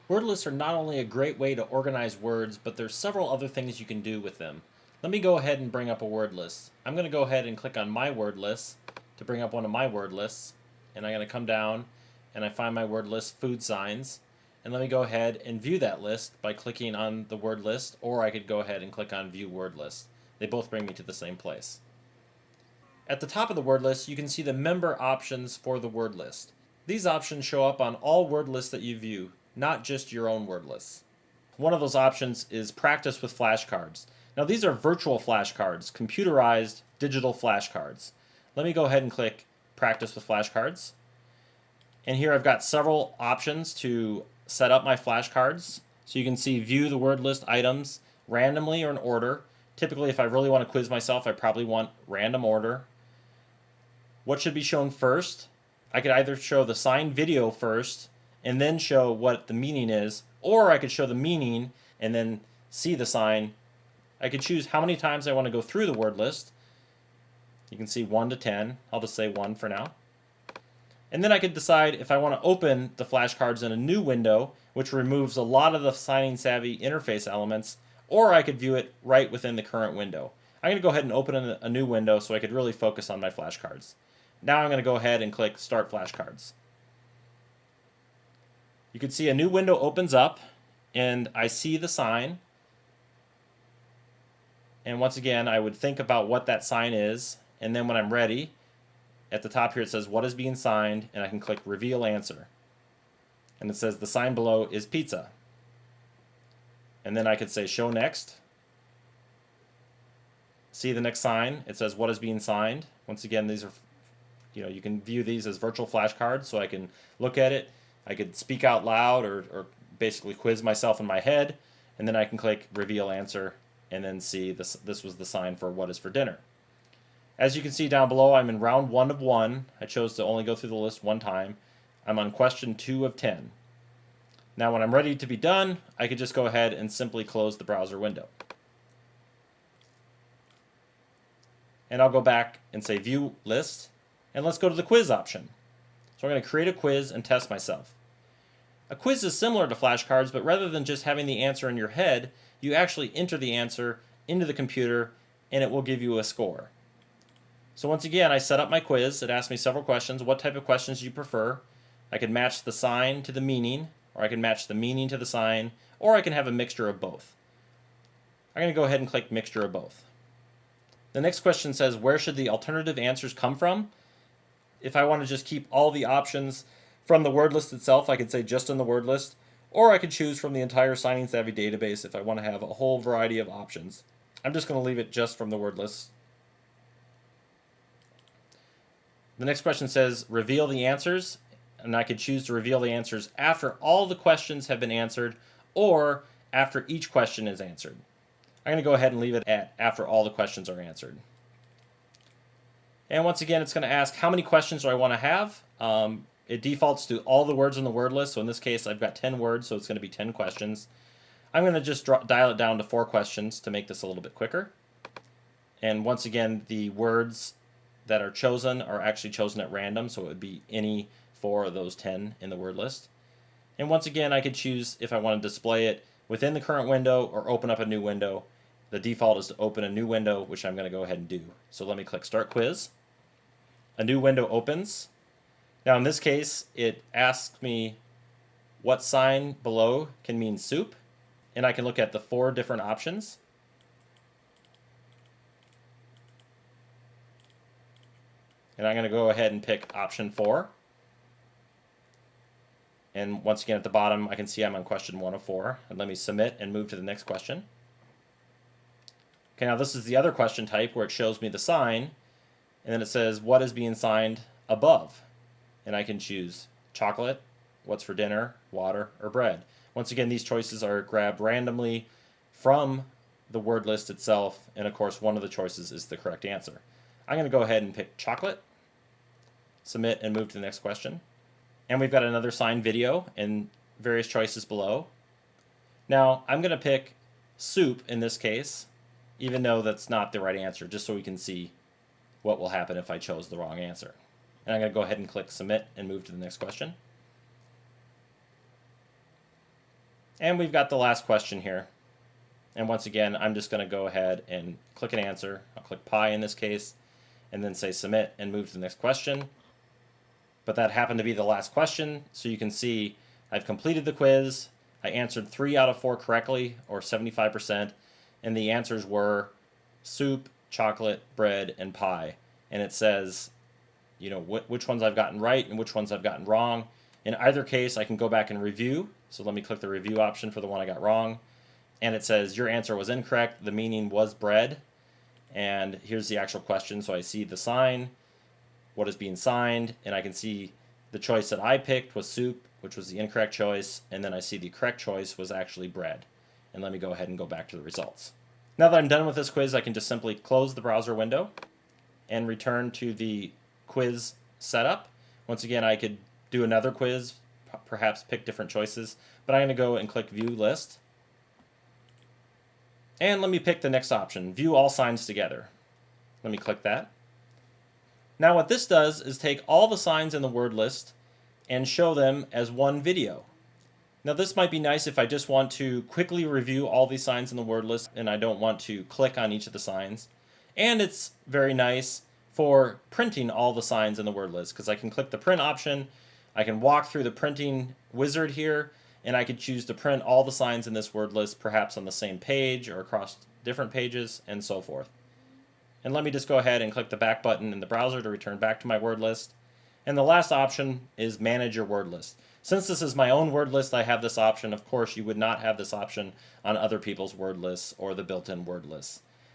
Word lists are not only a great way to organize words, but there's several other things you can do with them. Let me go ahead and bring up a word list. I'm going to go ahead and click on my word list to bring up one of my word lists. And I'm going to come down and I find my word list food signs. And let me go ahead and view that list by clicking on the word list, or I could go ahead and click on view word list. They both bring me to the same place. At the top of the word list, you can see the member options for the word list. These options show up on all word lists that you view, not just your own word lists. One of those options is practice with flashcards. Now these are virtual flashcards, computerized digital flashcards. Let me go ahead and click practice with flashcards. And here I've got several options to set up my flashcards. So you can see view the word list items randomly or in order. Typically, if I really want to quiz myself, I probably want random order. What should be shown first? I could either show the sign video first and then show what the meaning is, or I could show the meaning and then see the sign. I could choose how many times I want to go through the word list. You can see 1 to 10. I'll just say 1 for now. And then I could decide if I want to open the flashcards in a new window, which removes a lot of the signing savvy interface elements, or I could view it right within the current window. I'm going to go ahead and open a new window so I could really focus on my flashcards. Now I'm going to go ahead and click Start Flashcards. You can see a new window opens up, and I see the sign. And once again, I would think about what that sign is, and then when I'm ready, at the top here it says what is being signed, and I can click Reveal Answer. And it says the sign below is pizza. And then I could say Show Next. See the next sign. It says what is being signed. Once again, these are, you can view these as virtual flashcards, so I can look at it. I could speak out loud or basically quiz myself in my head, and then I can click Reveal Answer and then see this was the sign for what is for dinner. As you can see down below, I'm in round 1 of 1. I chose to only go through the list one time. I'm on question 2 of 10. Now when I'm ready to be done, I could just go ahead and simply close the browser window. And I'll go back and say View List, and let's go to the quiz option. So I'm going to create a quiz and test myself. A quiz is similar to flashcards, but rather than just having the answer in your head, you actually enter the answer into the computer and it will give you a score. So once again, I set up my quiz. It asked me several questions. What type of questions do you prefer? I could match the sign to the meaning, or I can match the meaning to the sign, or I can have a mixture of both. I'm going to go ahead and click Mixture of Both. The next question says, where should the alternative answers come from? If I want to just keep all the options from the word list itself, I could say just in the word list, or I could choose from the entire Signing Savvy database if I want to have a whole variety of options. I'm just going to leave it just from the word list. The next question says, reveal the answers, and I could choose to reveal the answers after all the questions have been answered or after each question is answered. I'm going to go ahead and leave it at after all the questions are answered. And once again, it's going to ask how many questions do I want to have. It defaults to all the words in the word list, so in this case I've got 10 words, so it's going to be 10 questions. I'm going to just dial it down to 4 questions to make this a little bit quicker. And once again, the words that are chosen are actually chosen at random, so it would be any 4 of those 10 in the word list. And once again, I could choose if I want to display it within the current window or open up a new window. The default is to open a new window, which I'm going to go ahead and do. So let me click Start Quiz. A new window opens. Now in this case, it asks me what sign below can mean soup, and I can look at the 4 different options. And I'm going to go ahead and pick option 4. And once again at the bottom, I can see I'm on question 1 of 4. And let me submit and move to the next question. Okay, now this is the other question type where it shows me the sign, and then it says what is being signed above. And I can choose chocolate, what's for dinner, water, or bread. Once again, these choices are grabbed randomly from the word list itself, and of course one of the choices is the correct answer. I'm going to go ahead and pick chocolate, submit, and move to the next question. And we've got another sign video and various choices below. Now I'm going to pick soup in this case, even though that's not the right answer, just so we can see what will happen if I chose the wrong answer. And I'm going to go ahead and click submit and move to the next question. And we've got the last question here. And once again, I'm just going to go ahead and click an answer. I'll click pi in this case, and then say submit and move to the next question. But that happened to be the last question, so you can see I've completed the quiz. I answered 3 out of 4 correctly, or 75%, and the answers were soup, chocolate, bread, and pie. And it says, you know, which ones I've gotten right and which ones I've gotten wrong. In either case, I can go back and review. So let me click the review option for the one I got wrong. And it says your answer was incorrect. The meaning was bread. And here's the actual question. So I see the sign, what is being signed, and I can see the choice that I picked was soup, which was the incorrect choice. And then I see the correct choice was actually bread. And let me go ahead and go back to the results. Now that I'm done with this quiz, I can just simply close the browser window and return to the quiz setup. Once again, I could do another quiz, perhaps pick different choices, but I'm going to go and click View List. And let me pick the next option, View All Signs Together. Let me click that. Now what this does is take all the signs in the word list and show them as one video. Now this might be nice if I just want to quickly review all these signs in the word list and I don't want to click on each of the signs. And it's very nice for printing all the signs in the word list because I can click the print option, I can walk through the printing wizard here, and I could choose to print all the signs in this word list perhaps on the same page or across different pages and so forth. And let me just go ahead and click the back button in the browser to return back to my word list. And the last option is manage your word list. Since this is my own word list, I have this option. Of course, you would not have this option on other people's word lists or the built-in word lists.